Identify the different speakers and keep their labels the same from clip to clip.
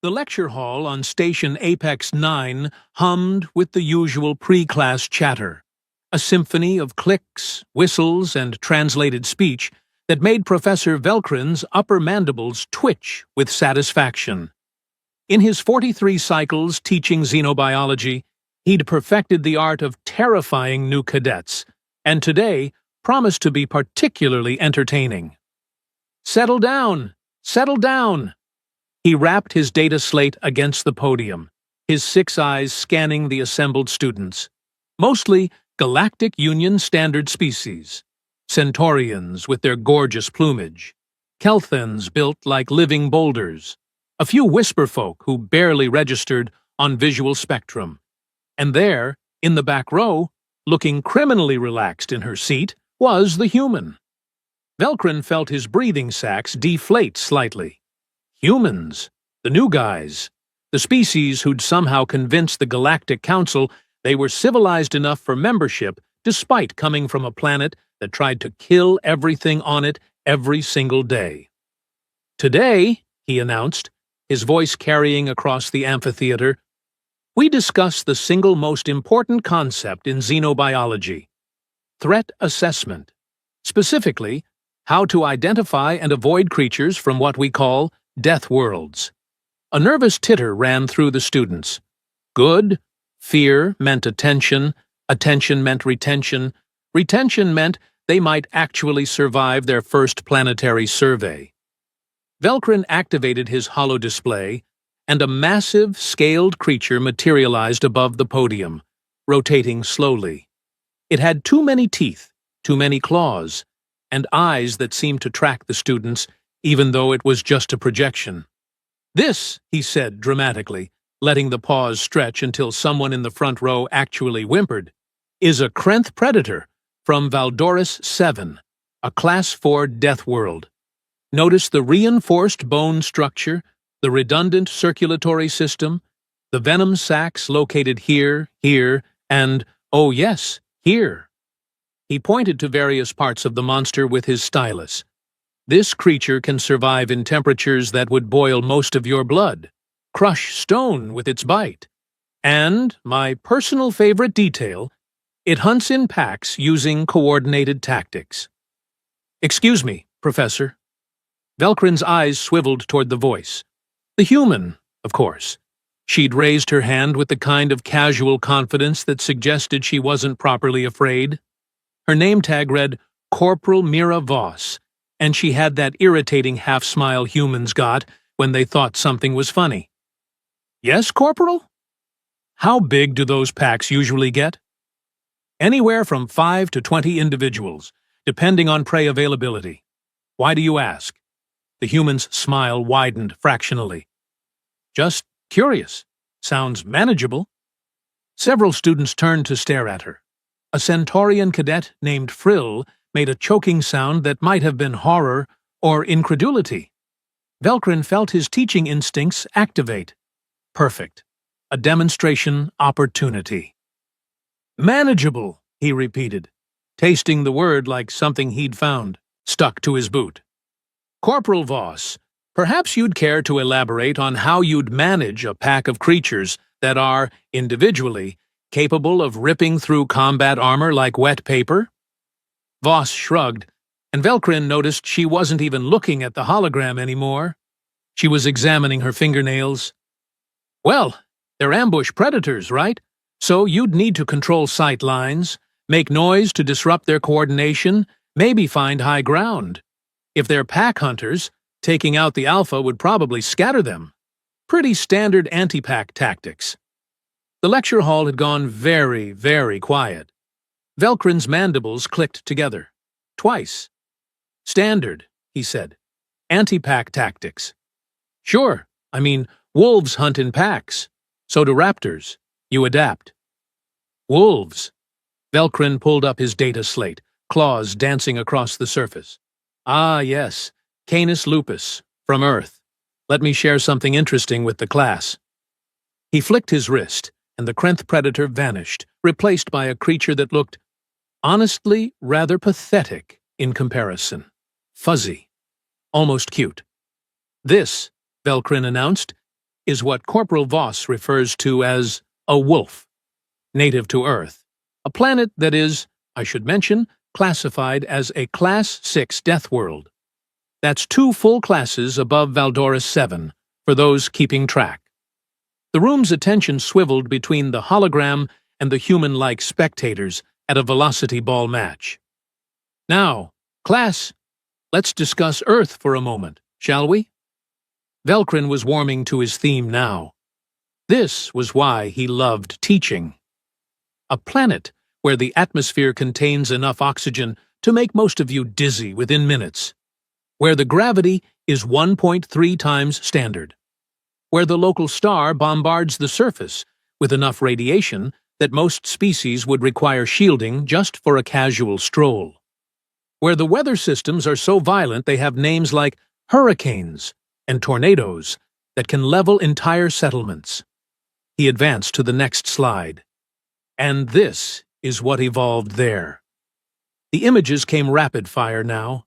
Speaker 1: The lecture hall on Station Apex 9 hummed with the usual pre-class chatter, a symphony of clicks, whistles, and translated speech that made Professor Velkrin's upper mandibles twitch with satisfaction. In his 43 cycles teaching xenobiology, he'd perfected the art of terrifying new cadets, and today promised to be particularly entertaining. "Settle down! Settle down!" He rapped his data slate against the podium, his 6 eyes scanning the assembled students. Mostly Galactic Union Standard species. Centaurians with their gorgeous plumage. Kelthans built like living boulders. A few whisper folk who barely registered on visual spectrum. And there, in the back row, looking criminally relaxed in her seat, was the human. Velkrin felt his breathing sacs deflate slightly. Humans, the new guys, the species who'd somehow convinced the Galactic Council they were civilized enough for membership despite coming from a planet that tried to kill everything on it every single day. "Today," he announced, his voice carrying across the amphitheater, "we discuss the single most important concept in xenobiology, threat assessment. Specifically, how to identify and avoid creatures from what we call Deathworlds." A nervous titter ran through the students. Good, fear meant attention, attention meant retention, retention meant they might actually survive their first planetary survey. Velkrin activated his holodisplay, and a massive, scaled creature materialized above the podium, rotating slowly. It had too many teeth, too many claws, and eyes that seemed to track the students, even though it was just a projection. "This," he said dramatically, letting the pause stretch until someone in the front row actually whimpered, "is a Krenth predator from Valdoris 7, a Class 4 Deathworld. Notice the reinforced bone structure, the redundant circulatory system, the venom sacs located here, here, and, oh yes, here." He pointed to various parts of the monster with his stylus. "This creature can survive in temperatures that would boil most of your blood, crush stone with its bite. And, my personal favorite detail, it hunts in packs using coordinated tactics." "Excuse me, Professor." Velkrin's eyes swiveled toward the voice. The human, of course. She'd raised her hand with the kind of casual confidence that suggested she wasn't properly afraid. Her name tag read Corporal Mira Voss, and she had that irritating half-smile humans got when they thought something was funny. "Yes, Corporal?" "How big do those packs usually get?" "Anywhere from 5 to 20 individuals, depending on prey availability. Why do you ask?" The human's smile widened fractionally. "Just curious. Sounds manageable." Several students turned to stare at her. A Centaurian cadet named Frill made a choking sound that might have been horror or incredulity. Velkrin felt his teaching instincts activate. Perfect. A demonstration opportunity. "Manageable," he repeated, tasting the word like something he'd found, stuck to his boot. "Corporal Voss, perhaps you'd care to elaborate on how you'd manage a pack of creatures that are, individually, capable of ripping through combat armor like wet paper?" Voss shrugged, and Velkrin noticed she wasn't even looking at the hologram anymore. She was examining her fingernails. "Well, they're ambush predators, right? So you'd need to control sight lines, make noise to disrupt their coordination, maybe find high ground. If they're pack hunters, taking out the alpha would probably scatter them. Pretty standard anti-pack tactics." The lecture hall had gone very, very quiet. Velkrin's mandibles clicked together. Twice. "Standard," he said. "Anti-pack tactics." "Sure, I mean, wolves hunt in packs. So do raptors. You adapt." "Wolves." Velkrin pulled up his data slate, claws dancing across the surface. "Ah, yes, Canis lupus, from Earth. Let me share something interesting with the class." He flicked his wrist, and the Krenth predator vanished, replaced by a creature that looked, honestly, rather pathetic in comparison. Fuzzy. Almost cute. "This," Velkrin announced, is what Corporal Voss refers to as a wolf, native to Earth, a planet that is, I should mention, classified as a Class 6 Deathworld. That's 2 full classes above Valdoris 7, for those keeping track. The room's attention swiveled between the hologram and the human-like spectators at a velocity ball match. Now, class, let's discuss Earth for a moment, shall we? Velkrin was warming to his theme now. This was why he loved teaching. A planet where the atmosphere contains enough oxygen to make most of you dizzy within minutes, where the gravity is 1.3 times standard, where the local star bombards the surface with enough radiation that most species would require shielding just for a casual stroll, where the weather systems are so violent they have names like hurricanes and tornadoes that can level entire settlements. He advanced to the next slide. And this is what evolved there. The images came rapid fire now.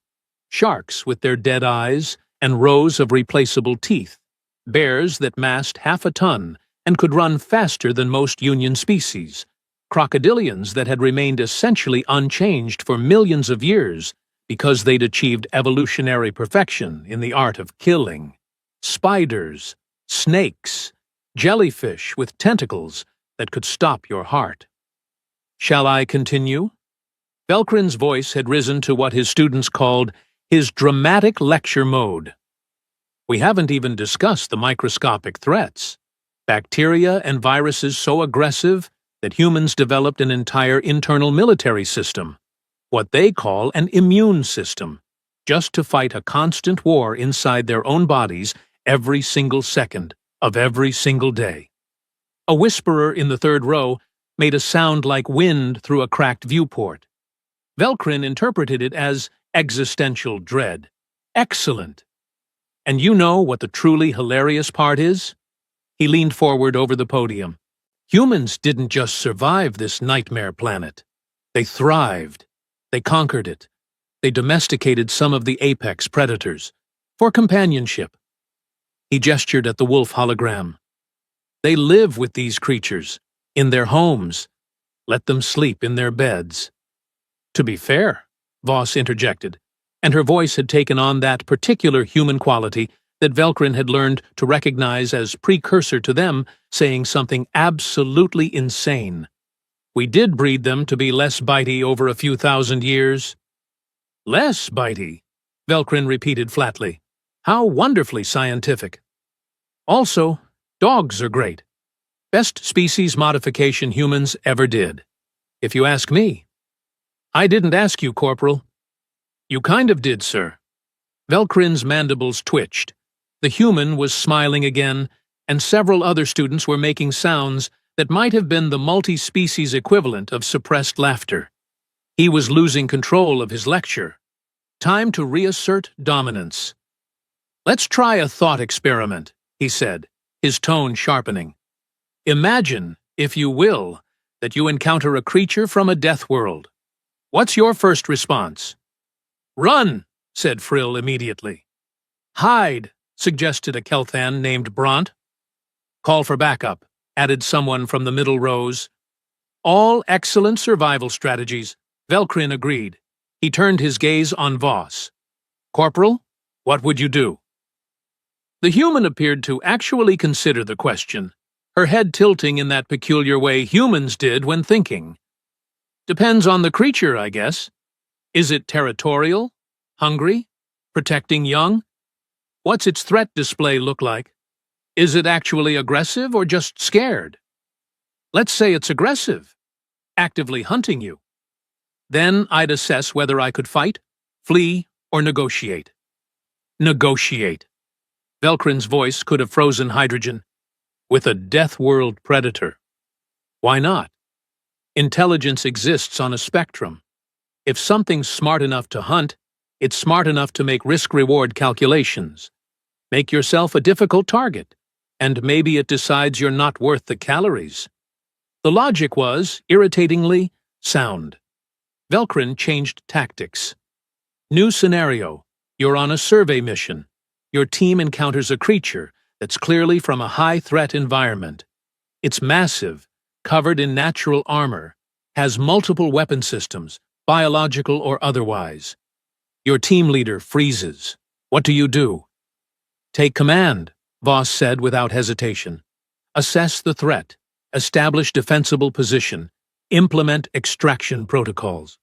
Speaker 1: Sharks with their dead eyes and rows of replaceable teeth, bears that massed half a ton and could run faster than most Union species, crocodilians that had remained essentially unchanged for millions of years because they'd achieved evolutionary perfection in the art of killing, spiders, snakes, jellyfish with tentacles that could stop your heart. Shall I continue? Velkrin's voice had risen to what his students called his dramatic lecture mode. We haven't even discussed the microscopic threats. Bacteria and viruses so aggressive that humans developed an entire internal military system, what they call an immune system, just to fight a constant war inside their own bodies every single second of every single day. A whisperer in the third row made a sound like wind through a cracked viewport. Velkrin interpreted it as existential dread. Excellent. And you know what the truly hilarious part is? He leaned forward over the podium. Humans didn't just survive this nightmare planet. They thrived. They conquered it. They domesticated some of the apex predators for companionship. He gestured at the wolf hologram. They live with these creatures, in their homes. Let them sleep in their beds. To be fair, Voss interjected, and her voice had taken on that particular human quality that Velkrin had learned to recognize as precursor to them saying something absolutely insane. We did breed them to be less bitey over a few thousand years. Less bitey, Velkrin repeated flatly. How wonderfully scientific. Also, dogs are great. Best species modification humans ever did, if you ask me. I didn't ask you, Corporal. You kind of did, sir. Velkrin's mandibles twitched. The human was smiling again, and several other students were making sounds that might have been the multi-species equivalent of suppressed laughter. He was losing control of his lecture. Time to reassert dominance. Let's try a thought experiment, he said, his tone sharpening. Imagine, if you will, that you encounter a creature from a death world. What's your first response? Run, said Frill immediately. Hide, suggested a Kelthan named Bront. Call for backup, added someone from the middle rows. All excellent survival strategies, Velkrin agreed. He turned his gaze on Voss. Corporal, what would you do? The human appeared to actually consider the question, her head tilting in that peculiar way humans did when thinking. Depends on the creature, I guess. Is it territorial? Hungry? Protecting young? What's its threat display look like? Is it actually aggressive or just scared? Let's say it's aggressive, actively hunting you. Then I'd assess whether I could fight, flee, or negotiate. Negotiate. Velkrin's voice could have frozen hydrogen. With a death world predator. Why not? Intelligence exists on a spectrum. If something's smart enough to hunt, it's smart enough to make risk-reward calculations. Make yourself a difficult target, and maybe it decides you're not worth the calories. The logic was, irritatingly, sound. Velkrin changed tactics. New scenario. You're on a survey mission. Your team encounters a creature that's clearly from a high-threat environment. It's massive, covered in natural armor, has multiple weapon systems, biological or otherwise. Your team leader freezes. What do you do? Take command, Voss said without hesitation. Assess the threat, establish defensible position, implement extraction protocols.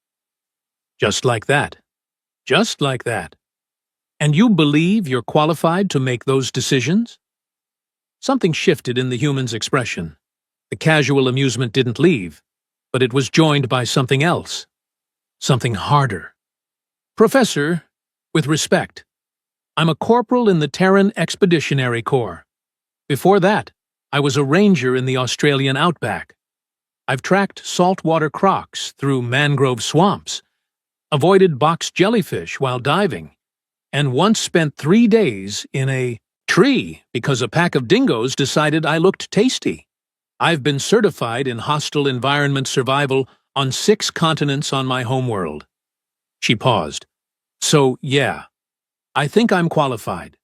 Speaker 1: Just like that. Just like that. And you believe you're qualified to make those decisions? Something shifted in the human's expression. The casual amusement didn't leave, but it was joined by something else. Something harder. Professor, with respect, I'm a corporal in the Terran Expeditionary Corps. Before that, I was a ranger in the Australian outback. I've tracked saltwater crocs through mangrove swamps, avoided box jellyfish while diving, and once spent 3 days in a tree because a pack of dingoes decided I looked tasty. I've been certified in hostile environment survival on 6 continents on my homeworld. She paused. So, yeah, I think I'm qualified.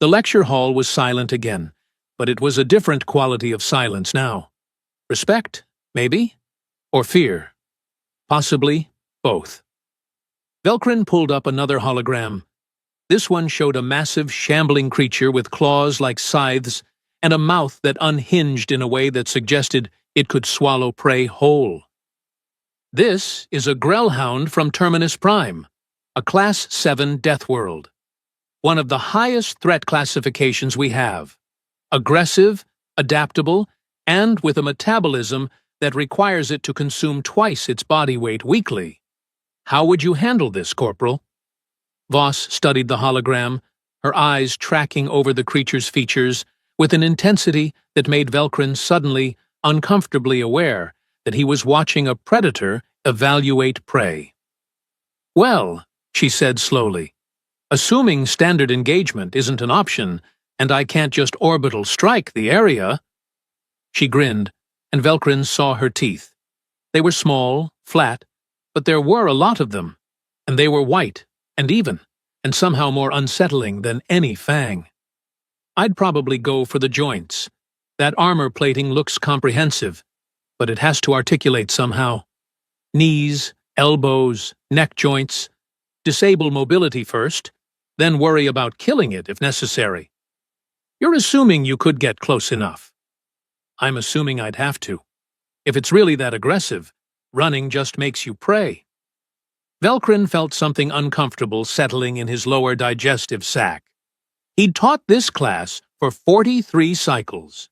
Speaker 1: The lecture hall was silent again, but it was a different quality of silence now. Respect, maybe? Or fear? Possibly both. Velkrin pulled up another hologram. This one showed a massive, shambling creature with claws like scythes and a mouth that unhinged in a way that suggested it could swallow prey whole. This is a Grellhound from Terminus Prime, a Class 7 Deathworld. One of the highest threat classifications we have. Aggressive, adaptable, and with a metabolism that requires it to consume twice its body weight weekly. How would you handle this, Corporal? Voss studied the hologram, her eyes tracking over the creature's features with an intensity that made Velkrin suddenly, uncomfortably aware that he was watching a predator evaluate prey. Well, she said slowly, assuming standard engagement isn't an option and I can't just orbital strike the area. She grinned, and Velkrin saw her teeth. They were small, flat, but there were a lot of them, and they were white and even, and somehow more unsettling than any fang. I'd probably go for the joints. That armor plating looks comprehensive, but it has to articulate somehow. Knees, elbows, neck joints. Disable mobility first, then worry about killing it if necessary. You're assuming you could get close enough. I'm assuming I'd have to. If it's really that aggressive, running just makes you prey. Velkrin felt something uncomfortable settling in his lower digestive sac. He'd taught this class for 43 cycles.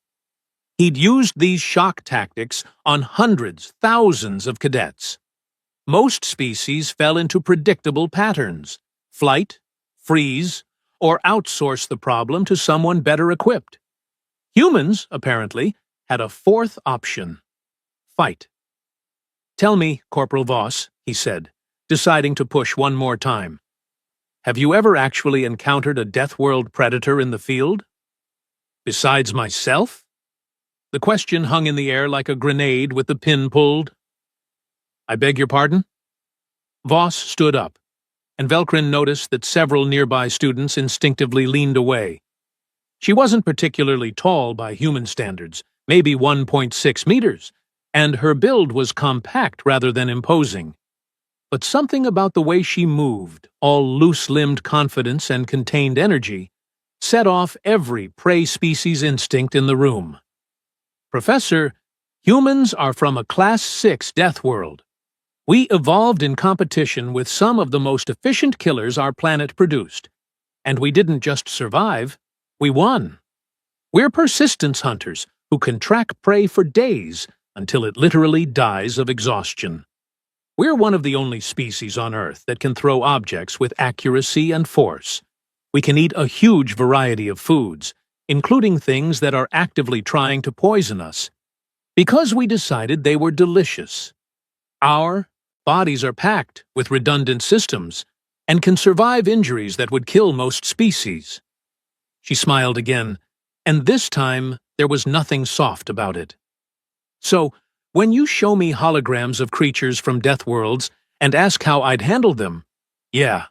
Speaker 1: He'd used these shock tactics on hundreds, thousands of cadets. Most species fell into predictable patterns: flight, freeze, or outsource the problem to someone better equipped. Humans, apparently, had a fourth option: fight. Tell me, Corporal Voss, he said, deciding to push one more time. Have you ever actually encountered a Deathworld predator in the field? Besides myself? The question hung in the air like a grenade with the pin pulled. I beg your pardon? Voss stood up, and Velkrin noticed that several nearby students instinctively leaned away. She wasn't particularly tall by human standards, maybe 1.6 meters, and her build was compact rather than imposing. But something about the way she moved, all loose-limbed confidence and contained energy, set off every prey species instinct in the room. Professor, humans are from a Class 6 Deathworld. We evolved in competition with some of the most efficient killers our planet produced. And we didn't just survive, we won. We're persistence hunters who can track prey for days until it literally dies of exhaustion. We're one of the only species on Earth that can throw objects with accuracy and force. We can eat a huge variety of foods, including things that are actively trying to poison us, because we decided they were delicious. Our bodies are packed with redundant systems and can survive injuries that would kill most species. She smiled again, and this time there was nothing soft about it. So, when you show me holograms of creatures from Deathworlds and ask how I'd handle them, yeah,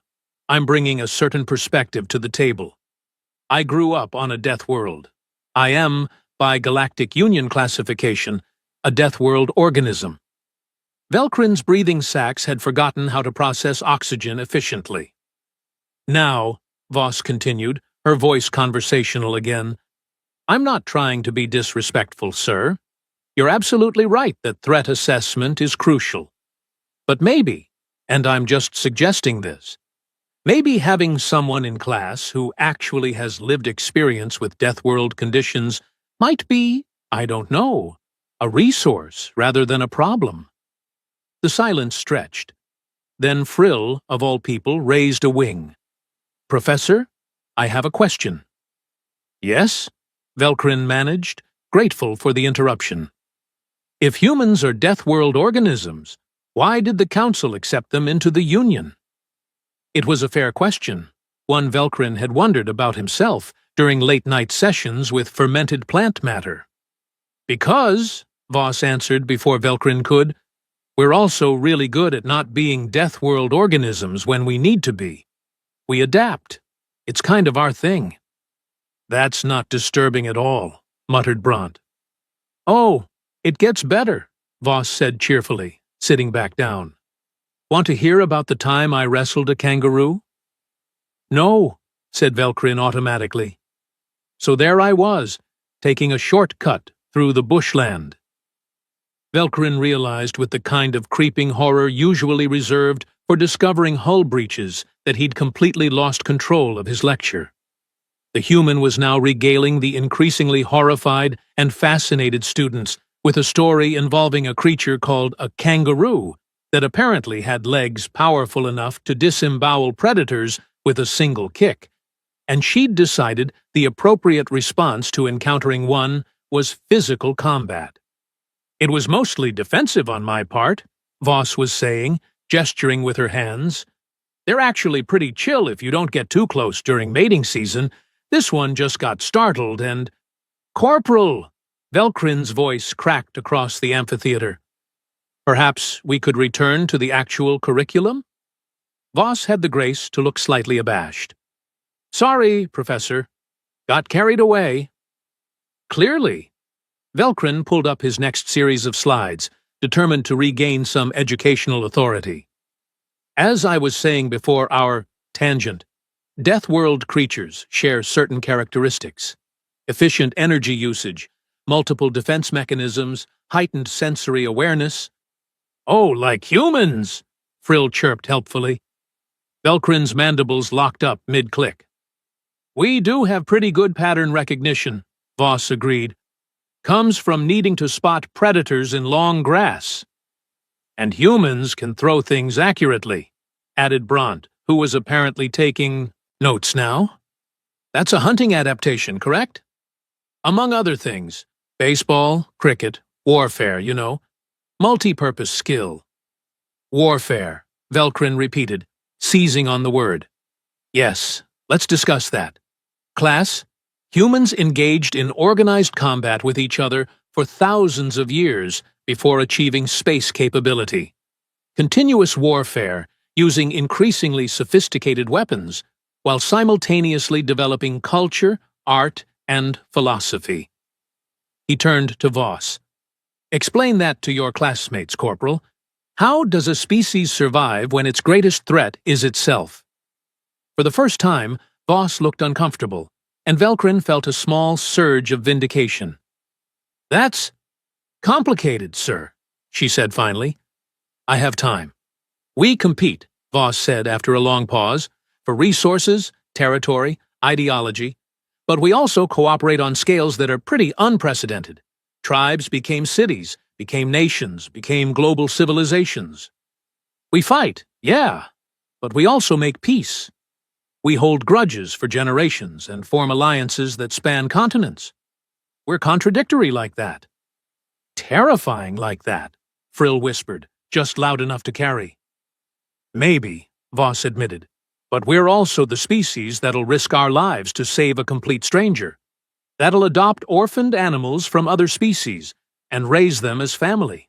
Speaker 1: I'm bringing a certain perspective to the table. I grew up on a Deathworld. I am, by Galactic Union classification, a Deathworld organism. Velkrin's breathing sacs had forgotten how to process oxygen efficiently. Now, Voss continued, her voice conversational again, I'm not trying to be disrespectful, sir. You're absolutely right that threat assessment is crucial. But maybe, and I'm just suggesting this, maybe having someone in class who actually has lived experience with Deathworld conditions might be, I don't know, a resource rather than a problem. The silence stretched. Then Frill, of all people, raised a wing. Professor, I have a question. Yes? Velkrin managed, grateful for the interruption. If humans are Deathworld organisms, why did the Council accept them into the Union? It was a fair question, one Velkrin had wondered about himself during late-night sessions with fermented plant matter. Because, Voss answered before Velkrin could, we're also really good at not being Deathworld organisms when we need to be. We adapt. It's kind of our thing. That's not disturbing at all, muttered Bront. Oh, it gets better, Voss said cheerfully, sitting back down. Want to hear about the time I wrestled a kangaroo? No, said Velkrin automatically. So there I was, taking a shortcut through the bushland. Velkrin realized with the kind of creeping horror usually reserved for discovering hull breaches that he'd completely lost control of his lecture. The human was now regaling the increasingly horrified and fascinated students with a story involving a creature called a kangaroo that apparently had legs powerful enough to disembowel predators with a single kick, and she'd decided the appropriate response to encountering one was physical combat. It was mostly defensive on my part, Voss was saying, gesturing with her hands. They're actually pretty chill if you don't get too close during mating season. This one just got startled and... Corporal! Velkrin's voice cracked across the amphitheater. Perhaps we could return to the actual curriculum? Voss had the grace to look slightly abashed. Sorry, Professor. Got carried away. Clearly. Velkrin pulled up his next series of slides, determined to regain some educational authority. As I was saying before our tangent, Deathworld creatures share certain characteristics. Efficient energy usage, multiple defense mechanisms, heightened sensory awareness. Oh, like humans, Frill chirped helpfully. Velkrin's mandibles locked up mid-click. We do have pretty good pattern recognition, Voss agreed. Comes from needing to spot predators in long grass. And humans can throw things accurately, added Bront, who was apparently taking notes now. That's a hunting adaptation, correct? Among other things, baseball, cricket, warfare, you know. Multi-purpose skill. Warfare, Velkrin repeated, seizing on the word. Yes, let's discuss that. Class, humans engaged in organized combat with each other for thousands of years before achieving space capability. Continuous warfare, using increasingly sophisticated weapons, while simultaneously developing culture, art, and philosophy. He turned to Voss. Explain that to your classmates, Corporal. How does a species survive when its greatest threat is itself? For the first time, Voss looked uncomfortable, and Velkrin felt a small surge of vindication. That's complicated, sir, she said finally. I have time. We compete, Voss said after a long pause, for resources, territory, ideology, but we also cooperate on scales that are pretty unprecedented. Tribes became cities, became nations, became global civilizations. We fight, yeah, but we also make peace. We hold grudges for generations and form alliances that span continents. We're contradictory like that. Terrifying like that, Frill whispered, just loud enough to carry. Maybe, Voss admitted, but we're also the species that'll risk our lives to save a complete stranger. That'll adopt orphaned animals from other species and raise them as family.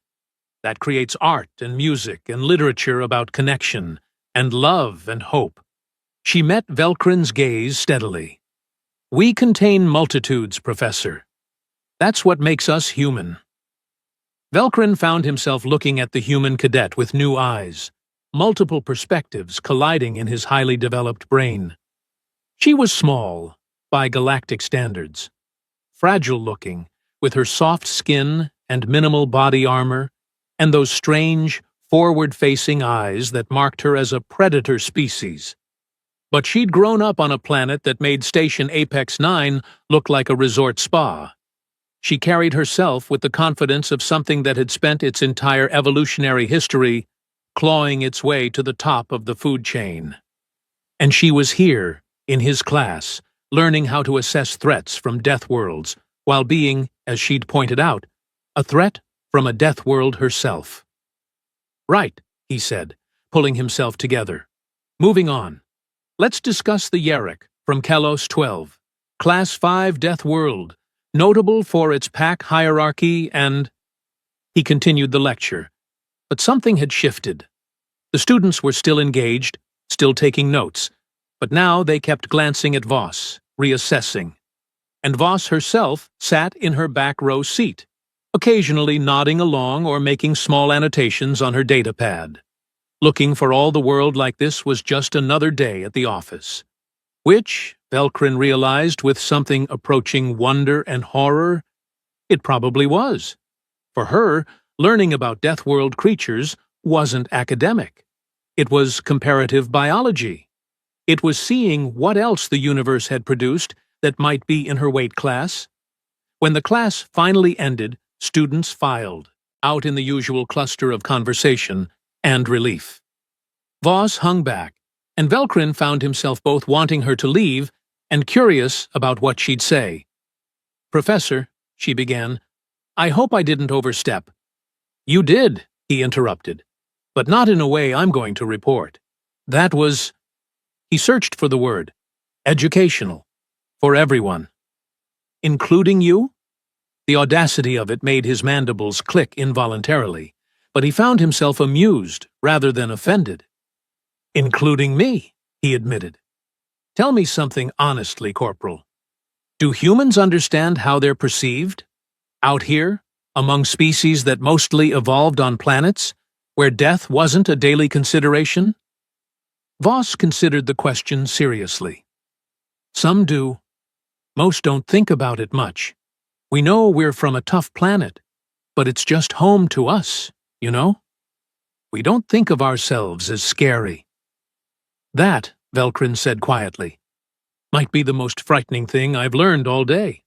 Speaker 1: That creates art and music and literature about connection and love and hope. She met Velkrin's gaze steadily. We contain multitudes, Professor. That's what makes us human. Velcrin found himself looking at the human cadet with new eyes, multiple perspectives colliding in his highly developed brain. She was small, by galactic standards, fragile-looking, with her soft skin and minimal body armor, and those strange, forward-facing eyes that marked her as a predator species. But she'd grown up on a planet that made Station Apex 9 look like a resort spa. She carried herself with the confidence of something that had spent its entire evolutionary history clawing its way to the top of the food chain. And she was here, in his class, learning how to assess threats from Deathworlds, while being, as she'd pointed out, a threat from a Deathworld herself. Right, he said, pulling himself together. Moving on. Let's discuss the Yarrick from Kalos 12, Class 5 Deathworld, notable for its pack hierarchy and... He continued the lecture, but something had shifted. The students were still engaged, still taking notes, but now they kept glancing at Voss, reassessing. And Voss herself sat in her back row seat, occasionally nodding along or making small annotations on her datapad. Looking for all the world like this was just another day at the office. Which, Velcrin realized with something approaching wonder and horror, it probably was. For her, learning about Deathworld creatures wasn't academic. It was comparative biology. It was seeing what else the universe had produced that might be in her weight class. When the class finally ended, students filed, out in the usual cluster of conversation and relief. Voss hung back, and Velcrin found himself both wanting her to leave and curious about what she'd say. "Professor," she began, "I hope I didn't overstep." "You did," he interrupted, "but not in a way I'm going to report. That was..." He searched for the word. "Educational. For everyone." "Including you?" The audacity of it made his mandibles click involuntarily, but he found himself amused rather than offended. "Including me," he admitted. "Tell me something honestly, Corporal. Do humans understand how they're perceived? Out here, among species that mostly evolved on planets, where death wasn't a daily consideration?" Voss considered the question seriously. "Some do. Most don't think about it much. We know we're from a tough planet, but it's just home to us, you know? We don't think of ourselves as scary." "That," Velcrin said quietly, "might be the most frightening thing I've learned all day."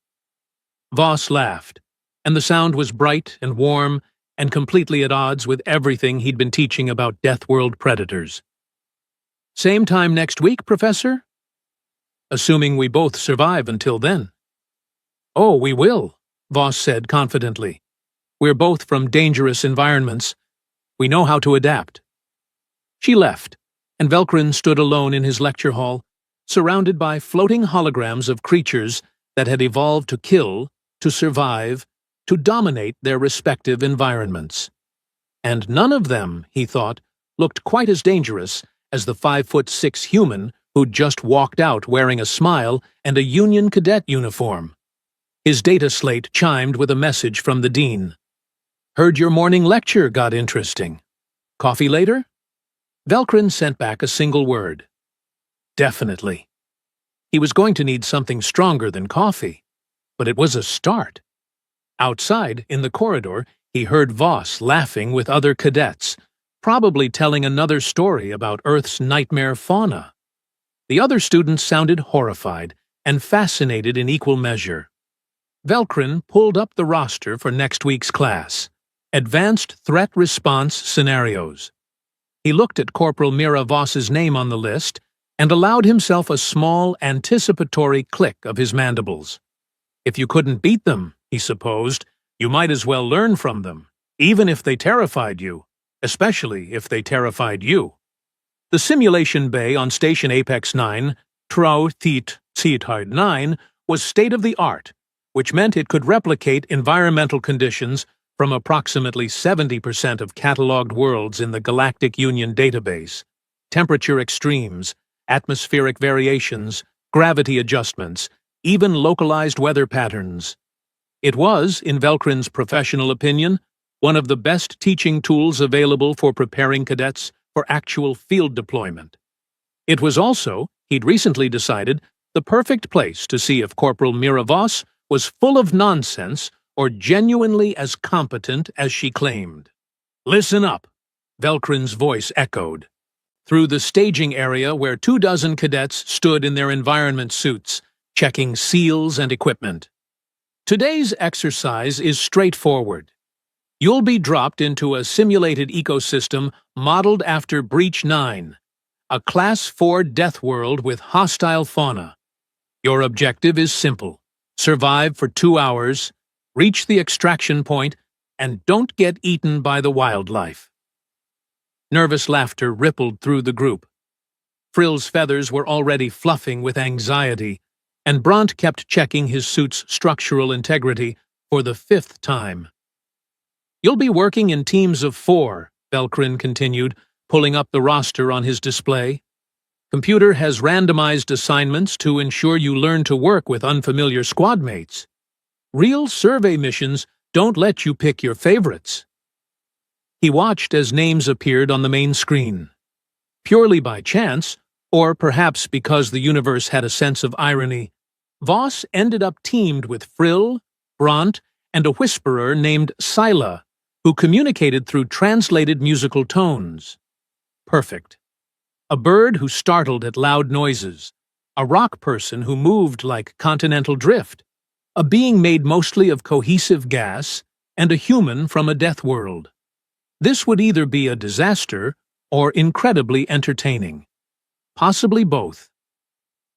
Speaker 1: Voss laughed, and the sound was bright and warm and completely at odds with everything he'd been teaching about Deathworld predators. "Same time next week, Professor? Assuming we both survive until then." "Oh, we will," Voss said confidently. "We're both from dangerous environments. We know how to adapt." She left, and Velcrin stood alone in his lecture hall, surrounded by floating holograms of creatures that had evolved to kill, to survive, to dominate their respective environments. And none of them, he thought, looked quite as dangerous as the 5'6" human who'd just walked out wearing a smile and a Union Cadet uniform. His data slate chimed with a message from the dean. "Heard your morning lecture got interesting. Coffee later?" Velcrin sent back a single word. "Definitely." He was going to need something stronger than coffee, but it was a start. Outside, in the corridor, he heard Voss laughing with other cadets, probably telling another story about Earth's nightmare fauna. The other students sounded horrified and fascinated in equal measure. Velcrin pulled up the roster for next week's class, Advanced Threat Response Scenarios. He looked at Corporal Mira Voss's name on the list and allowed himself a small, anticipatory click of his mandibles. If you couldn't beat them, he supposed, you might as well learn from them, even if they terrified you, especially if they terrified you. The simulation bay on Station Apex 9, Trau Theet Seethard 9, was state-of-the-art, which meant it could replicate environmental conditions from approximately 70% of catalogued worlds in the Galactic Union database: temperature extremes, atmospheric variations, gravity adjustments, even localized weather patterns. It was, in Velkrin's professional opinion, one of the best teaching tools available for preparing cadets for actual field deployment. It was also, he'd recently decided, the perfect place to see if Corporal Mira Voss was full of nonsense or genuinely as competent as she claimed. "Listen up," Velkrin's voice echoed. Through the staging area where 24 cadets stood in their environment suits, checking seals and equipment. Today's exercise is straightforward. You'll be dropped into a simulated ecosystem modeled after Breach 9, a Class 4 Deathworld with hostile fauna. Your objective is simple: survive for 2 hours, reach the extraction point, and don't get eaten by the wildlife. Nervous laughter rippled through the group. Frill's feathers were already fluffing with anxiety, and Bront kept checking his suit's structural integrity for the 5th time. "You'll be working in teams of 4, Velkrin continued, pulling up the roster on his display. "Computer has randomized assignments to ensure you learn to work with unfamiliar squad mates. Real survey missions don't let you pick your favorites." He watched as names appeared on the main screen. Purely by chance, or perhaps because the universe had a sense of irony, Voss ended up teamed with Frill, Bront, and a whisperer named Scylla, who communicated through translated musical tones. Perfect. A bird who startled at loud noises, a rock person who moved like continental drift, a being made mostly of cohesive gas, and a human from a death world. This would either be a disaster or incredibly entertaining. Possibly both.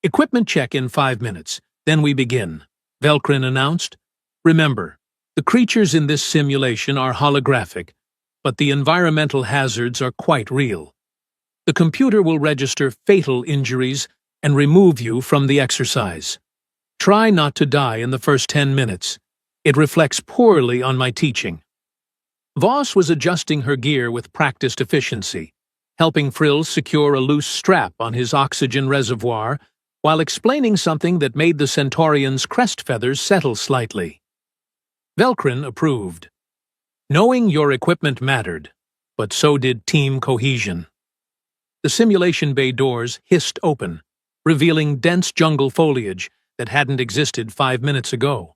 Speaker 1: "Equipment check in 5 minutes, then we begin," Velkrin announced. "Remember, the creatures in this simulation are holographic, but the environmental hazards are quite real. The computer will register fatal injuries and remove you from the exercise. Try not to die in the first 10 minutes. It reflects poorly on my teaching." Voss was adjusting her gear with practiced efficiency, helping Frill secure a loose strap on his oxygen reservoir while explaining something that made the Centaurian's crest feathers settle slightly. Velkrin approved. Knowing your equipment mattered, but so did team cohesion. The simulation bay doors hissed open, revealing dense jungle foliage that hadn't existed 5 minutes ago.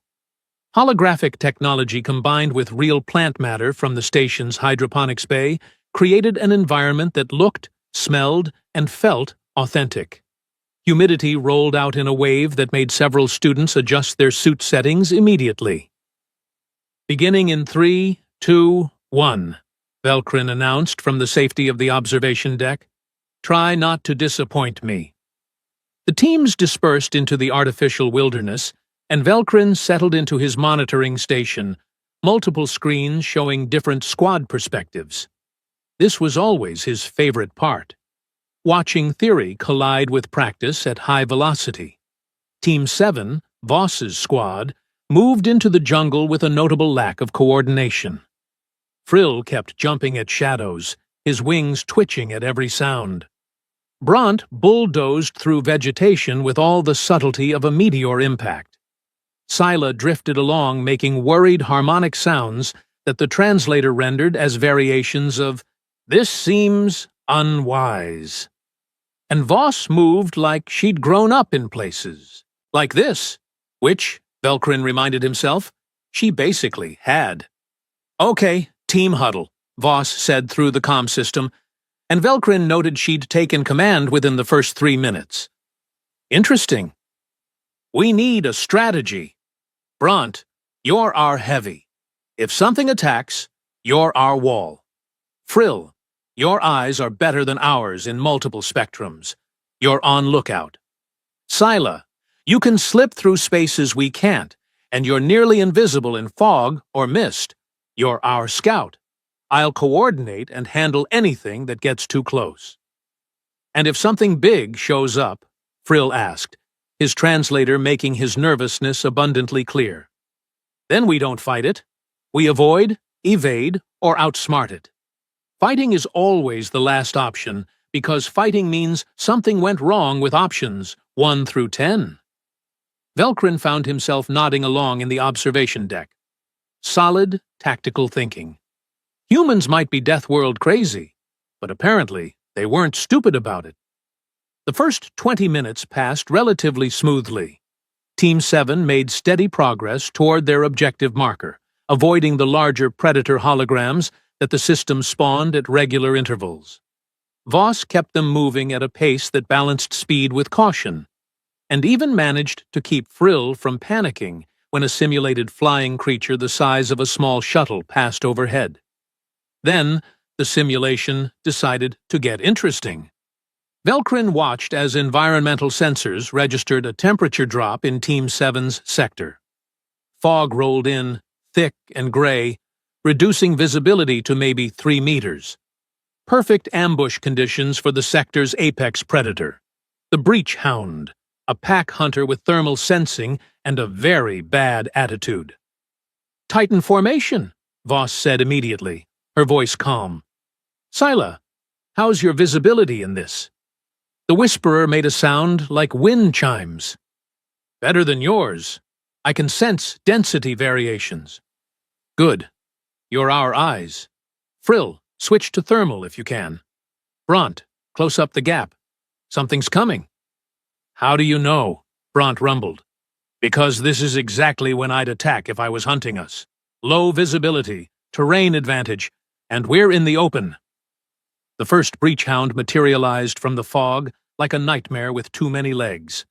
Speaker 1: Holographic technology combined with real plant matter from the station's hydroponics bay created an environment that looked, smelled, and felt authentic. Humidity rolled out in a wave that made several students adjust their suit settings immediately. "Beginning in 3, 2, 1, Velkrin announced from the safety of the observation deck. "Try not to disappoint me." The teams dispersed into the artificial wilderness, and Velkrin settled into his monitoring station, multiple screens showing different squad perspectives. This was always his favorite part, watching theory collide with practice at high velocity. Team 7, Voss's squad, moved into the jungle with a notable lack of coordination. Frill kept jumping at shadows, his wings twitching at every sound. Bront bulldozed through vegetation with all the subtlety of a meteor impact. Scylla drifted along, making worried harmonic sounds that the translator rendered as variations of, "This seems unwise." And Voss moved like she'd grown up in places, like this, which, Velkrin reminded himself, she basically had. "Okay, team huddle," Voss said through the comm system, and Velkrin noted she'd taken command within the first 3 minutes. "Interesting. We need a strategy. Bront, you're our heavy. If something attacks, you're our wall. Frill, your eyes are better than ours in multiple spectrums. You're on lookout. Scylla, you can slip through spaces we can't, and you're nearly invisible in fog or mist. You're our scout. I'll coordinate and handle anything that gets too close." "And if something big shows up?" Frill asked, his translator making his nervousness abundantly clear. "Then we don't fight it. We avoid, evade, or outsmart it. Fighting is always the last option, because fighting means something went wrong with options 1 through 10. Velkrin found himself nodding along in the observation deck. Solid, tactical thinking. Humans might be Deathworld crazy, but apparently they weren't stupid about it. The first 20 minutes passed relatively smoothly. Team 7 made steady progress toward their objective marker, avoiding the larger Predator holograms that the system spawned at regular intervals. Voss kept them moving at a pace that balanced speed with caution, and even managed to keep Frill from panicking when a simulated flying creature the size of a small shuttle passed overhead. Then, the simulation decided to get interesting. Velkrin watched as environmental sensors registered a temperature drop in Team 7's sector. Fog rolled in, thick and gray, reducing visibility to maybe 3 meters. Perfect ambush conditions for the sector's apex predator, the breach hound, a pack hunter with thermal sensing and a very bad attitude. "Titan formation," Voss said immediately, her voice calm. "Scylla, how's your visibility in this?" The whisperer made a sound like wind chimes. "Better than yours. I can sense density variations." "Good. You're our eyes. Frill, switch to thermal if you can. Bront, close up the gap. Something's coming." "How do you know?" Bront rumbled. "Because this is exactly when I'd attack if I was hunting us. Low visibility, terrain advantage, and we're in the open." The first breach hound materialized from the fog like a nightmare with too many legs.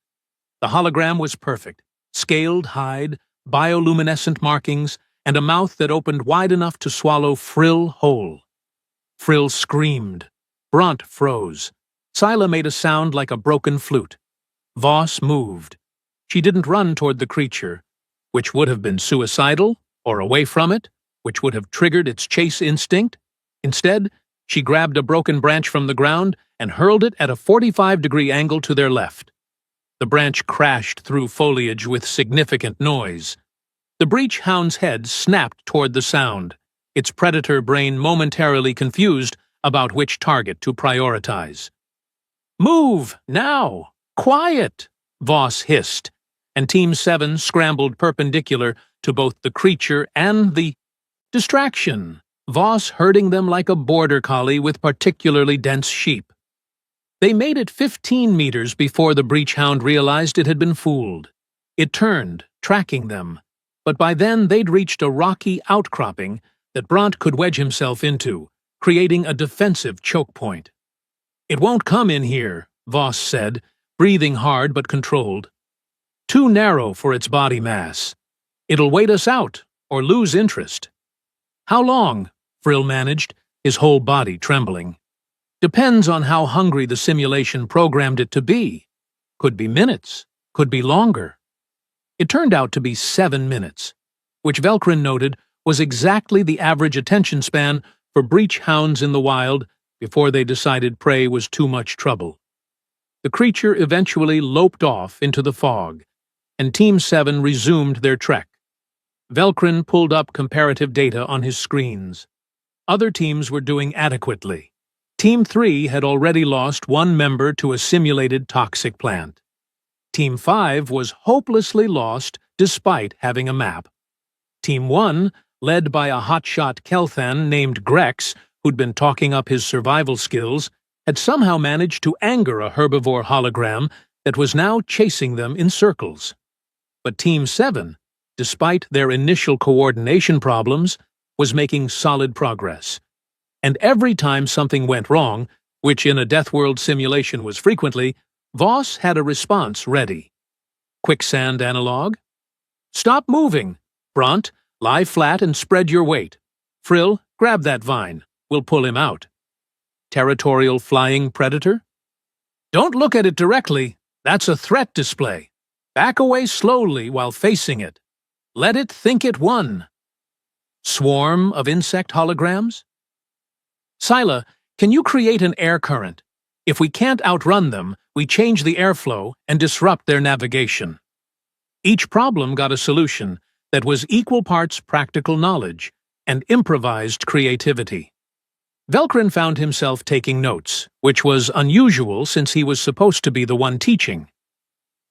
Speaker 1: The hologram was perfect: scaled hide, bioluminescent markings, and a mouth that opened wide enough to swallow Frill whole. Frill screamed. Bront froze. Scylla made a sound like a broken flute. Voss moved. She didn't run toward the creature, which would have been suicidal, or away from it, which would have triggered its chase instinct. Instead, she grabbed a broken branch from the ground and hurled it at a 45-degree angle to their left. The branch crashed through foliage with significant noise. The breach hound's head snapped toward the sound, its predator brain momentarily confused about which target to prioritize. "Move, now! Quiet!" Voss hissed, and Team 7 scrambled perpendicular to both the creature and the distraction, Voss herding them like a border collie with particularly dense sheep. They made it 15 meters before the breach hound realized it had been fooled. It turned, tracking them, but by then they'd reached a rocky outcropping that Bront could wedge himself into, creating a defensive choke point. "It won't come in here," Voss said, breathing hard but controlled. "Too narrow for its body mass. It'll wait us out, or lose interest." "How long?" Frill managed, his whole body trembling. "Depends on how hungry the simulation programmed it to be. Could be minutes, could be longer." It turned out to be 7 minutes, which Velkrin noted was exactly the average attention span for breach hounds in the wild before they decided prey was too much trouble. The creature eventually loped off into the fog, and Team 7 resumed their trek. Velkrin pulled up comparative data on his screens. Other teams were doing adequately. Team 3 had already lost one member to a simulated toxic plant. Team 5 was hopelessly lost despite having a map. Team 1, led by a hotshot Kelthan named Grex, who'd been talking up his survival skills, had somehow managed to anger a herbivore hologram that was now chasing them in circles. But Team 7, despite their initial coordination problems, was making solid progress. And every time something went wrong, which in a Deathworld simulation was frequently, Voss had a response ready. Quicksand analog? "Stop moving. Bront, lie flat and spread your weight. Frill, grab that vine. We'll pull him out." Territorial flying predator? "Don't look at it directly. That's a threat display. Back away slowly while facing it. Let it think it won." Swarm of insect holograms? "Scylla, can you create an air current? If we can't outrun them, we change the airflow and disrupt their navigation." Each problem got a solution that was equal parts practical knowledge and improvised creativity. Velkrin found himself taking notes, which was unusual since he was supposed to be the one teaching.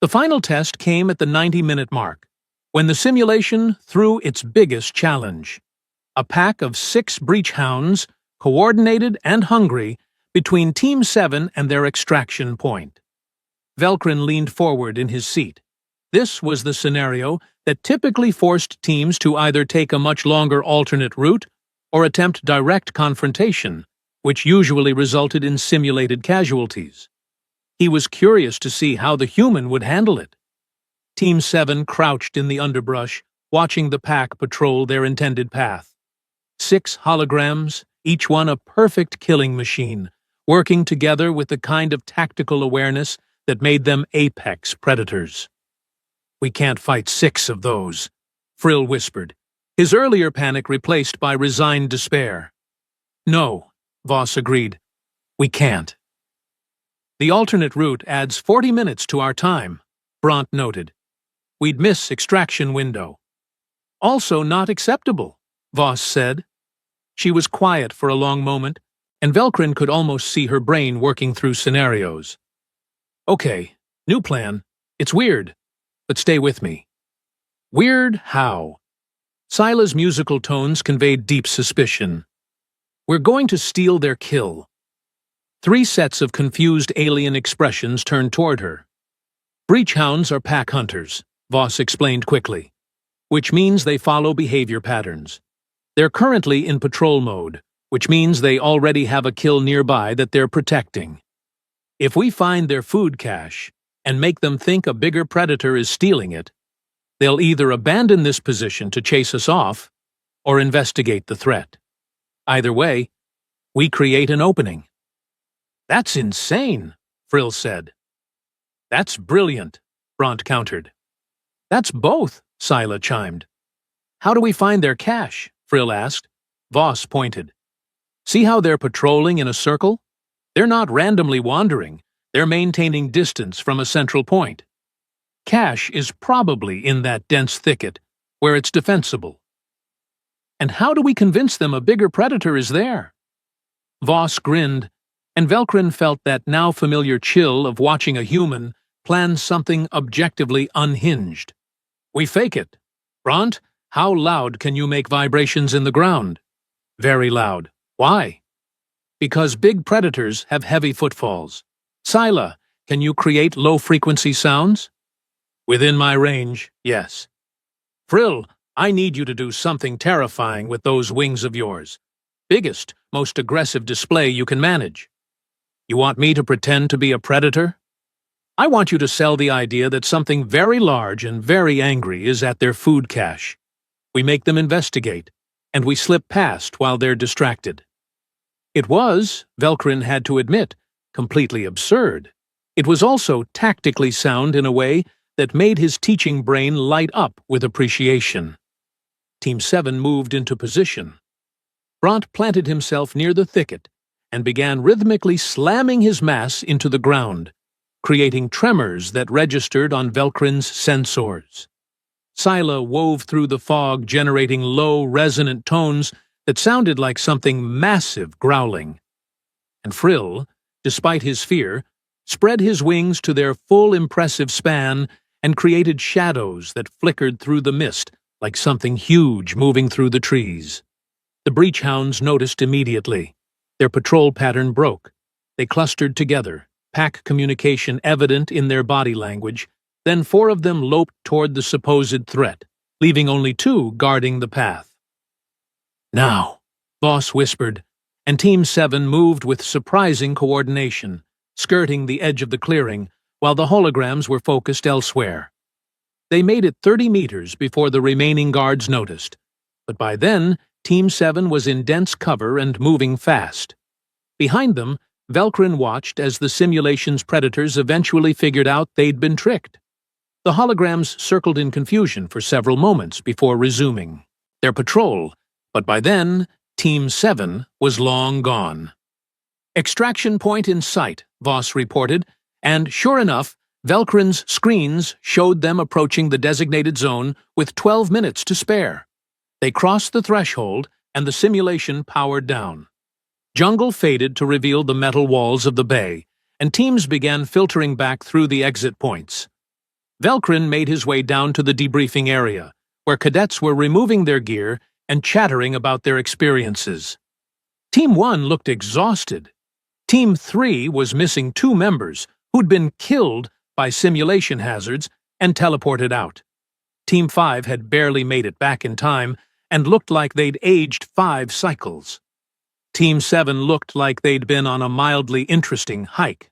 Speaker 1: The final test came at the 90-minute mark, when the simulation threw its biggest challenge. A pack of 6 breach hounds, coordinated and hungry, between Team 7 and their extraction point. Velkrin leaned forward in his seat. This was the scenario that typically forced teams to either take a much longer alternate route or attempt direct confrontation, which usually resulted in simulated casualties. He was curious to see how the human would handle it. Team 7 crouched in the underbrush, watching the pack patrol their intended path. 6 holograms, each one a perfect killing machine, working together with the kind of tactical awareness that made them apex predators. "We can't fight 6 of those," Frill whispered, his earlier panic replaced by resigned despair. "No," Voss agreed. "We can't." "The alternate route adds 40 minutes to our time," Brandt noted. "We'd miss extraction window." "Also not acceptable," Voss said. She was quiet for a long moment, and Velkrin could almost see her brain working through scenarios. "Okay, new plan. It's weird, but stay with me." "Weird how?" Sila's musical tones conveyed deep suspicion. "We're going to steal their kill." 3 sets of confused alien expressions turned toward her. "Breach hounds are pack hunters," Voss explained quickly, "which means they follow behavior patterns. They're currently in patrol mode, which means they already have a kill nearby that they're protecting. If we find their food cache and make them think a bigger predator is stealing it, they'll either abandon this position to chase us off or investigate the threat. Either way, we create an opening." "That's insane," Frill said. "That's brilliant," Brandt countered. "That's both," Sila chimed. "How do we find their cache?" Frill asked. Voss pointed. "See how they're patrolling in a circle? They're not randomly wandering. They're maintaining distance from a central point. Cache is probably in that dense thicket, where it's defensible." "And how do we convince them a bigger predator is there?" Voss grinned, and Velkrin felt that now familiar chill of watching a human plan something objectively unhinged. "We fake it. Brandt, how loud can you make vibrations in the ground?" "Very loud." "Why?" "Because big predators have heavy footfalls." "Sila, can you create low-frequency sounds?" "Within my range, yes." "Frill, I need you to do something terrifying with those wings of yours. Biggest, most aggressive display you can manage." "You want me to pretend to be a predator?" "I want you to sell the idea that something very large and very angry is at their food cache. We make them investigate, and we slip past while they're distracted." It was, Velkrin had to admit, completely absurd. It was also tactically sound in a way that made his teaching brain light up with appreciation. Team 7 moved into position. Brandt planted himself near the thicket and began rhythmically slamming his mass into the ground, creating tremors that registered on Velkrin's sensors. Sila wove through the fog, generating low, resonant tones that sounded like something massive growling. And Frill, despite his fear, spread his wings to their full impressive span and created shadows that flickered through the mist like something huge moving through the trees. The breach hounds noticed immediately. Their patrol pattern broke. They clustered together, pack communication evident in their body language. Then 4 of them loped toward the supposed threat, leaving only 2 guarding the path. "Now," Voss whispered, and Team 7 moved with surprising coordination, skirting the edge of the clearing, while the holograms were focused elsewhere. They made it 30 meters before the remaining guards noticed, but by then, Team 7 was in dense cover and moving fast. Behind them, Velkrin watched as the simulation's predators eventually figured out they'd been tricked. The holograms circled in confusion for several moments before resuming their patrol, but by then, Team 7 was long gone. "Extraction point in sight," Voss reported, and sure enough, Velkrin's screens showed them approaching the designated zone with 12 minutes to spare. They crossed the threshold, and the simulation powered down. Jungle faded to reveal the metal walls of the bay, and teams began filtering back through the exit points. Velkrin made his way down to the debriefing area, where cadets were removing their gear and chattering about their experiences. Team 1 looked exhausted. Team 3 was missing 2 members who'd been killed by simulation hazards and teleported out. Team 5 had barely made it back in time and looked like they'd aged 5 cycles. Team 7 looked like they'd been on a mildly interesting hike.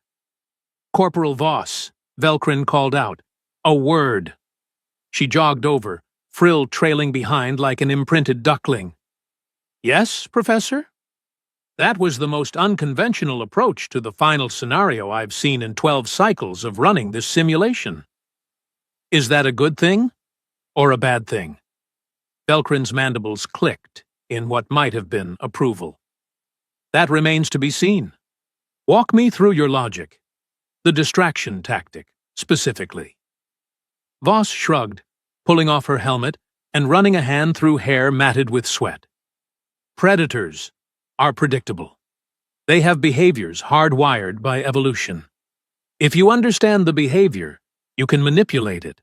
Speaker 1: "Corporal Voss," Velkrin called out. "A word." She jogged over, frill trailing behind like an imprinted duckling. "Yes, Professor?" "That was the most unconventional approach to the final scenario I've seen in 12 cycles of running this simulation." "Is that a good thing or a bad thing?" Velkrin's mandibles clicked in what might have been approval. "That remains to be seen. Walk me through your logic. The distraction tactic, specifically." Voss shrugged, pulling off her helmet and running a hand through hair matted with sweat. "Predators are predictable. They have behaviors hardwired by evolution. If you understand the behavior, you can manipulate it.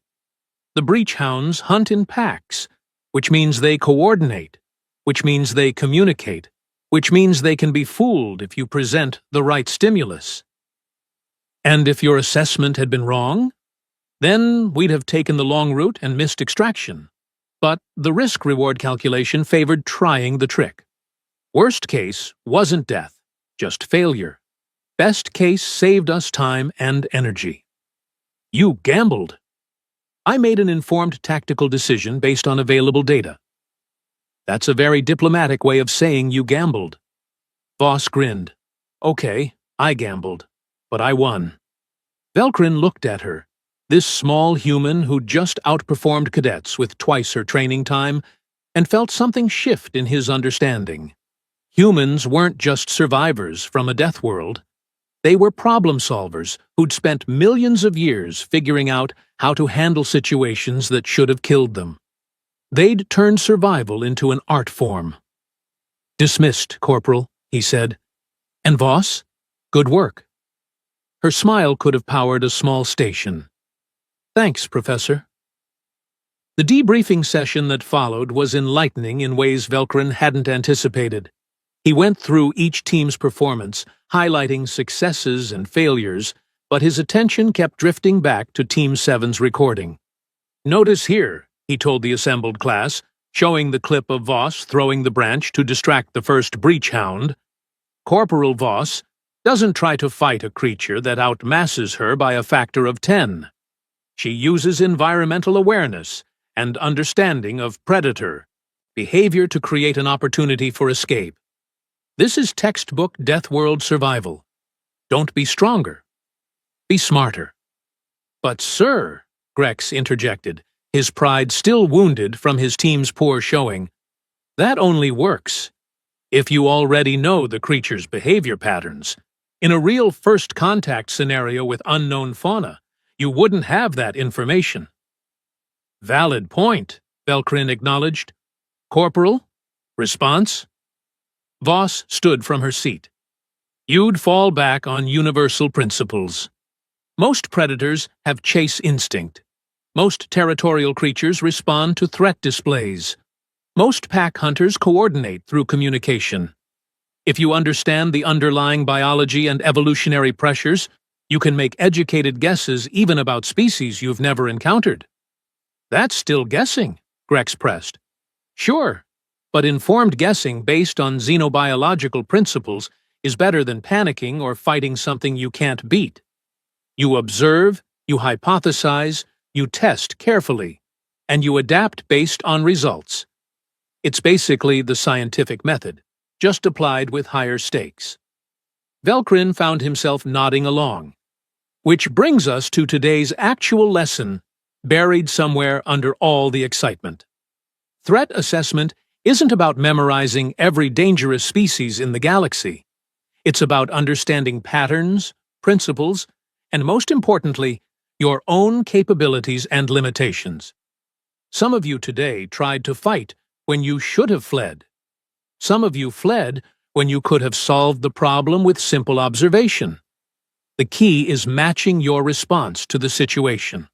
Speaker 1: The breach hounds hunt in packs, which means they coordinate, which means they communicate, which means they can be fooled if you present the right stimulus. And if your assessment had been wrong, then we'd have taken the long route and missed extraction. But the risk-reward calculation favored trying the trick. Worst case wasn't death, just failure. Best case saved us time and energy. You gambled. I made an informed tactical decision based on available data. That's a very diplomatic way of saying you gambled. Voss grinned. Okay, I gambled, but I won. Velkrin looked at her, this small human who'd just outperformed cadets with twice her training time, and felt something shift in his understanding. Humans weren't just survivors from a death world. They were problem solvers who'd spent millions of years figuring out how to handle situations that should have killed them. They'd turned survival into an art form. "Dismissed, Corporal," he said. "And Voss? Good work." Her smile could have powered a small station. "Thanks, Professor." The debriefing session that followed was enlightening in ways Velkrin hadn't anticipated. He went through each team's performance, highlighting successes and failures, but his attention kept drifting back to Team 7's recording. "Notice here," he told the assembled class, showing the clip of Voss throwing the branch to distract the first breach hound. "Corporal Voss doesn't try to fight a creature that outmasses her by a factor of 10. She uses environmental awareness and understanding of predator behavior to create an opportunity for escape. This is textbook Deathworld survival. Don't be stronger. Be smarter." "But sir," Grex interjected, his pride still wounded from his team's poor showing, "that only works if you already know the creature's behavior patterns. In a real first contact scenario with unknown fauna, you wouldn't have that information." "Valid point," Velkrin acknowledged. "Corporal, response?" Voss stood from her seat. "You'd fall back on universal principles. Most predators have chase instinct. Most territorial creatures respond to threat displays. Most pack hunters coordinate through communication. If you understand the underlying biology and evolutionary pressures, you can make educated guesses even about species you've never encountered." "That's still guessing," Grex pressed. "Sure, but informed guessing based on xenobiological principles is better than panicking or fighting something you can't beat. You observe, you hypothesize, you test carefully, and you adapt based on results. It's basically the scientific method, just applied with higher stakes." Velkrin found himself nodding along. Which brings us to today's actual lesson, buried somewhere under all the excitement. Threat assessment isn't about memorizing every dangerous species in the galaxy. It's about understanding patterns, principles, and most importantly, your own capabilities and limitations. Some of you today tried to fight when you should have fled. Some of you fled when you could have solved the problem with simple observation. The key is matching your response to the situation.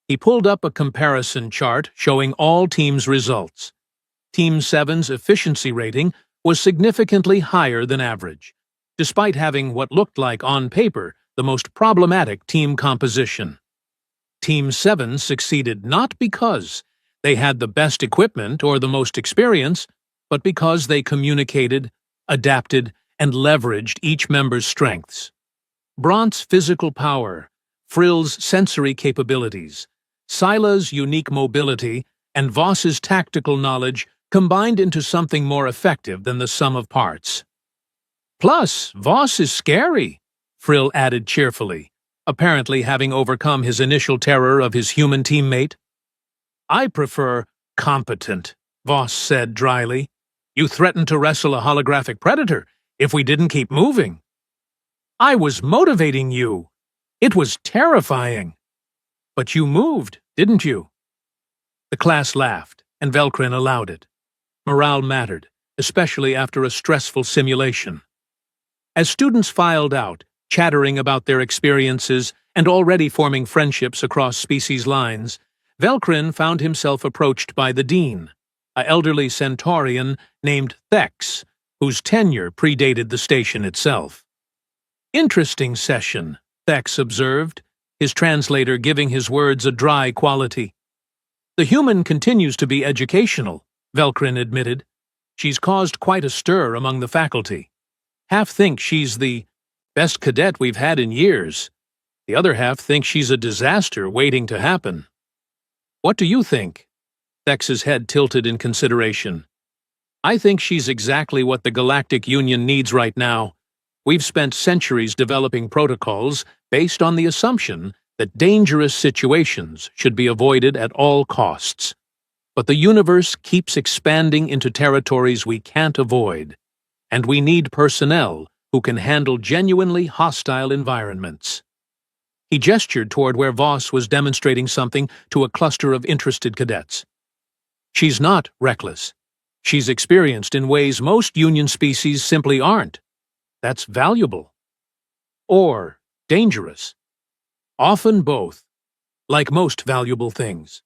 Speaker 1: He pulled up a comparison chart showing all teams' results. Team 7's efficiency rating was significantly higher than average, despite having what looked like, on paper, the most problematic team composition. Team 7 succeeded not because they had the best equipment or the most experience, but because they communicated, adapted, and leveraged each member's strengths. Brant's physical power, Frill's sensory capabilities, Sila's unique mobility, and Voss's tactical knowledge combined into something more effective than the sum of parts. Plus, Voss is scary, Frill added cheerfully, apparently having overcome his initial terror of his human teammate. I prefer competent, Voss said dryly. You threatened to wrestle a holographic predator if we didn't keep moving. I was motivating you. It was terrifying. But you moved, didn't you? The class laughed, and Velkrin allowed it. Morale mattered, especially after a stressful simulation. As students filed out, chattering about their experiences and already forming friendships across species lines, Velkrin found himself approached by the dean, an elderly centaurian named Thex, whose tenure predated the station itself. Interesting session, Thex observed, his translator giving his words a dry quality. The human continues to be educational, Velkrin admitted. She's caused quite a stir among the faculty. Half think she's the best cadet we've had in years. The other half think she's a disaster waiting to happen. What do you think? Thex's head tilted in consideration. I think she's exactly what the Galactic Union needs right now. We've spent centuries developing protocols based on the assumption that dangerous situations should be avoided at all costs. But the universe keeps expanding into territories we can't avoid, and we need personnel who can handle genuinely hostile environments. He gestured toward where Voss was demonstrating something to a cluster of interested cadets. She's not reckless. She's experienced in ways most Union species simply aren't. That's valuable. Or dangerous. Often both, like most valuable things.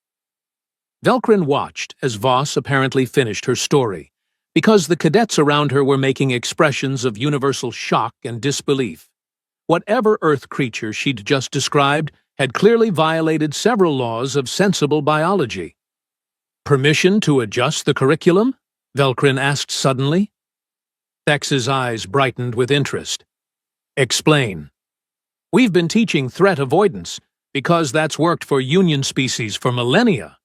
Speaker 1: Velkrin watched as Voss apparently finished her story, because the cadets around her were making expressions of universal shock and disbelief. Whatever Earth creature she'd just described had clearly violated several laws of sensible biology. Permission to adjust the curriculum? Velkrin asked suddenly. Thex's eyes brightened with interest. Explain. We've been teaching threat avoidance because that's worked for Union species for millennia.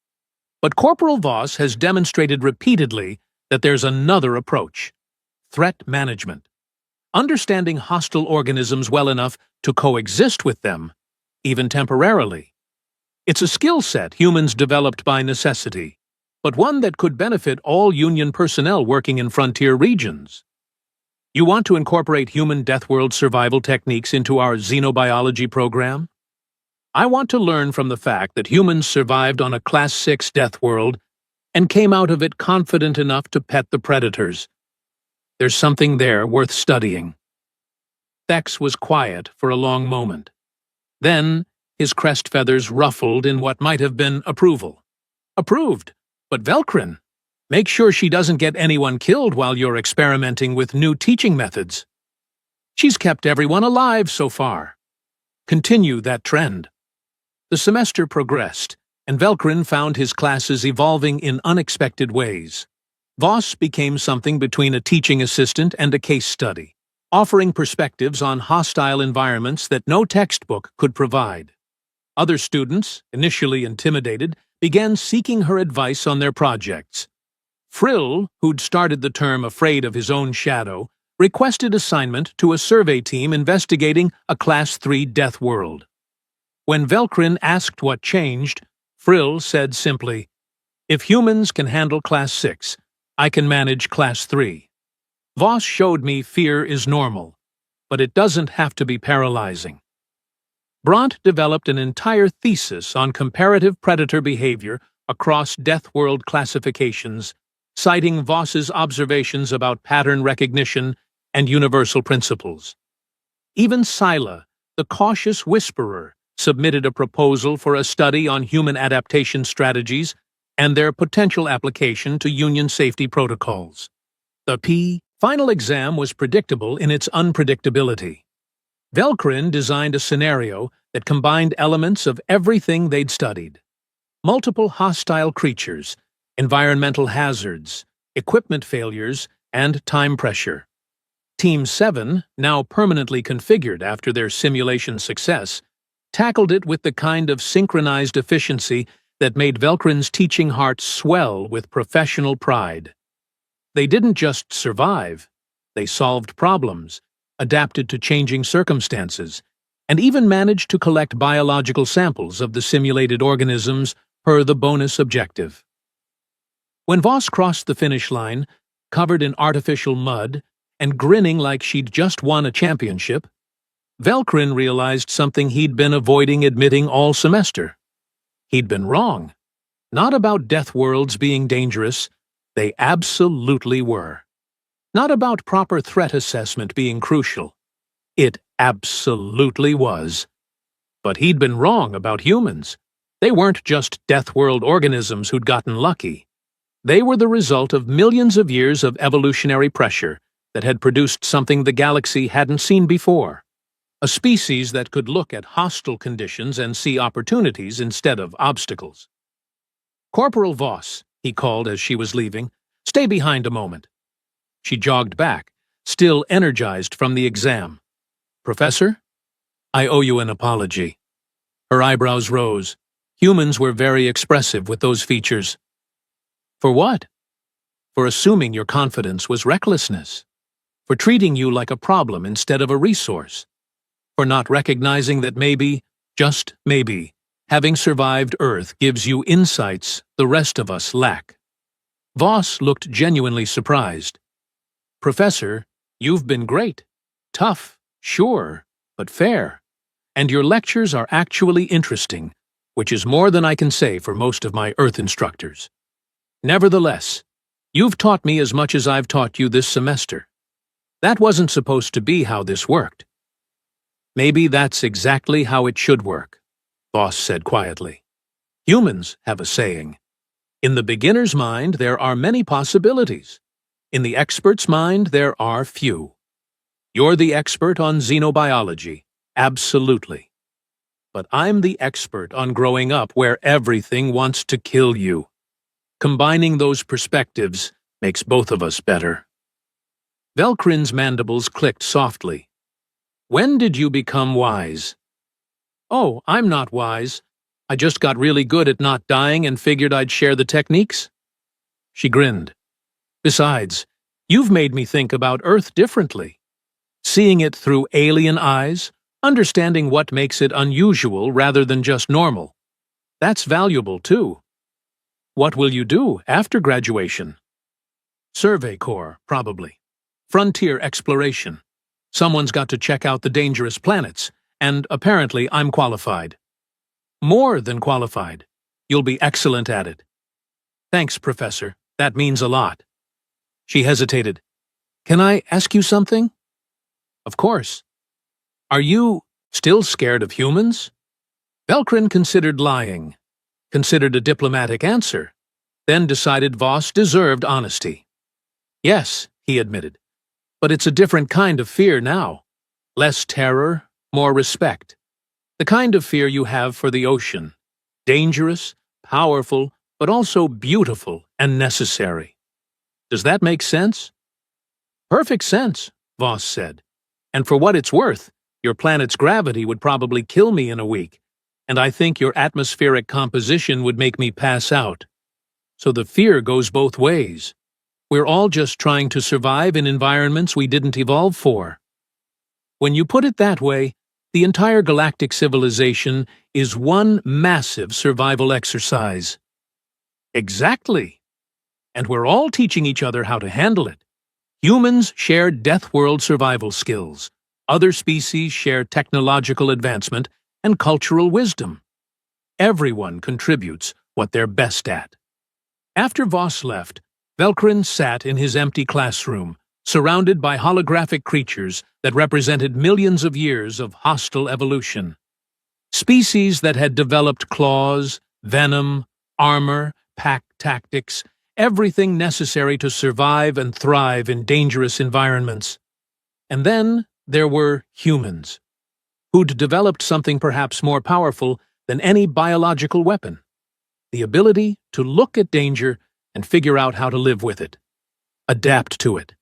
Speaker 1: But Corporal Voss has demonstrated repeatedly that there's another approach. Threat management. Understanding hostile organisms well enough to coexist with them, even temporarily. It's a skill set humans developed by necessity, but one that could benefit all Union personnel working in frontier regions. You want to incorporate human Deathworld survival techniques into our xenobiology program? I want to learn from the fact that humans survived on a Class 6 Deathworld and came out of it confident enough to pet the predators. There's something there worth studying. Thex was quiet for a long moment. Then, his crest feathers ruffled in what might have been approval. Approved, but Velkrin, make sure she doesn't get anyone killed while you're experimenting with new teaching methods. She's kept everyone alive so far. Continue that trend. The semester progressed, and Velkrin found his classes evolving in unexpected ways. Voss became something between a teaching assistant and a case study, offering perspectives on hostile environments that no textbook could provide. Other students, initially intimidated, began seeking her advice on their projects. Frill, who'd started the term afraid of his own shadow, requested assignment to a survey team investigating a Class 3 Deathworld. When Velkrin asked what changed, Frill said simply, "If humans can handle Class 6, I can manage Class 3. Voss showed me fear is normal, but it doesn't have to be paralyzing." Brant developed an entire thesis on comparative predator behavior across Deathworld classifications, citing Voss's observations about pattern recognition and universal principles. Even Sila, the cautious whisperer, submitted a proposal for a study on human adaptation strategies and their potential application to Union safety protocols. The final exam was predictable in its unpredictability. Velkrin designed a scenario that combined elements of everything they'd studied. Multiple hostile creatures, environmental hazards, equipment failures, and time pressure. Team 7, now permanently configured after their simulation success, tackled it with the kind of synchronized efficiency that made Velkrin's teaching heart swell with professional pride. They didn't just survive, they solved problems, adapted to changing circumstances, and even managed to collect biological samples of the simulated organisms per the bonus objective. When Voss crossed the finish line, covered in artificial mud and grinning like she'd just won a championship, Velkrin realized something he'd been avoiding admitting all semester. He'd been wrong. Not about Deathworlds being dangerous, they absolutely were. Not about proper threat assessment being crucial. It absolutely was. But he'd been wrong about humans. They weren't just Deathworld organisms who'd gotten lucky. They were the result of millions of years of evolutionary pressure that had produced something the galaxy hadn't seen before. A species that could look at hostile conditions and see opportunities instead of obstacles. "Corporal Voss," he called as she was leaving, "stay behind a moment." She jogged back, still energized from the exam. "Professor? I owe you an apology." Her eyebrows rose. Humans were very expressive with those features. "For what?" "For assuming your confidence was recklessness. For treating you like a problem instead of a resource. For not recognizing that maybe, just maybe, having survived Earth gives you insights the rest of us lack." Voss looked genuinely surprised. "Professor, you've been great. Tough, sure, but fair. And your lectures are actually interesting, which is more than I can say for most of my Earth instructors. Nevertheless, you've taught me as much as I've taught you this semester. That wasn't supposed to be how this worked." "Maybe that's exactly how it should work," Voss said quietly. "Humans have a saying. In the beginner's mind, there are many possibilities. In the expert's mind, there are few. You're the expert on xenobiology, absolutely. But I'm the expert on growing up where everything wants to kill you. Combining those perspectives makes both of us better." Velkrin's mandibles clicked softly. "When did you become wise?" "Oh, I'm not wise. I just got really good at not dying and figured I'd share the techniques." She grinned. "Besides, you've made me think about Earth differently. Seeing it through alien eyes, understanding what makes it unusual rather than just normal. That's valuable, too. What will you do after graduation?" "Survey Corps, probably. Frontier exploration. Someone's got to check out the dangerous planets, and apparently I'm qualified." "More than qualified. You'll be excellent at it." "Thanks, Professor. That means a lot." She hesitated. "Can I ask you something?" "Of course. Are you still scared of humans?" Velkrin considered lying, considered a diplomatic answer, then decided Voss deserved honesty. "Yes," he admitted. "But it's a different kind of fear now. Less terror, more respect. The kind of fear you have for the ocean. Dangerous, powerful, but also beautiful and necessary. Does that make sense?" "Perfect sense," Voss said. "And for what it's worth, your planet's gravity would probably kill me in a week, and I think your atmospheric composition would make me pass out. So the fear goes both ways. We're all just trying to survive in environments we didn't evolve for." When you put it that way, the entire galactic civilization is one massive survival exercise. Exactly. And we're all teaching each other how to handle it. Humans share Deathworld survival skills. Other species share technological advancement and cultural wisdom. Everyone contributes what they're best at. After Voss left, Velkrin sat in his empty classroom, surrounded by holographic creatures that represented millions of years of hostile evolution. Species that had developed claws, venom, armor, pack tactics, everything necessary to survive and thrive in dangerous environments. And then there were humans, who'd developed something perhaps more powerful than any biological weapon: the ability to look at danger and figure out how to live with it, adapt to it,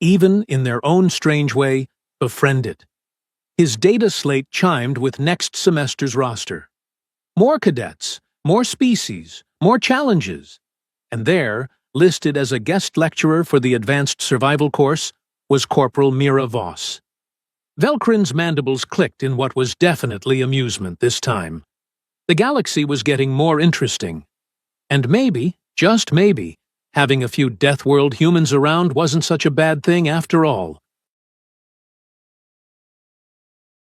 Speaker 1: even in their own strange way, befriend it. His data slate chimed with next semester's roster. More cadets, more species, more challenges. And there, listed as a guest lecturer for the Advanced Survival course, was Corporal Mira Voss. Velkrin's mandibles clicked in what was definitely amusement this time. The galaxy was getting more interesting. And maybe, just maybe, having a few Deathworld humans around wasn't such a bad thing after all.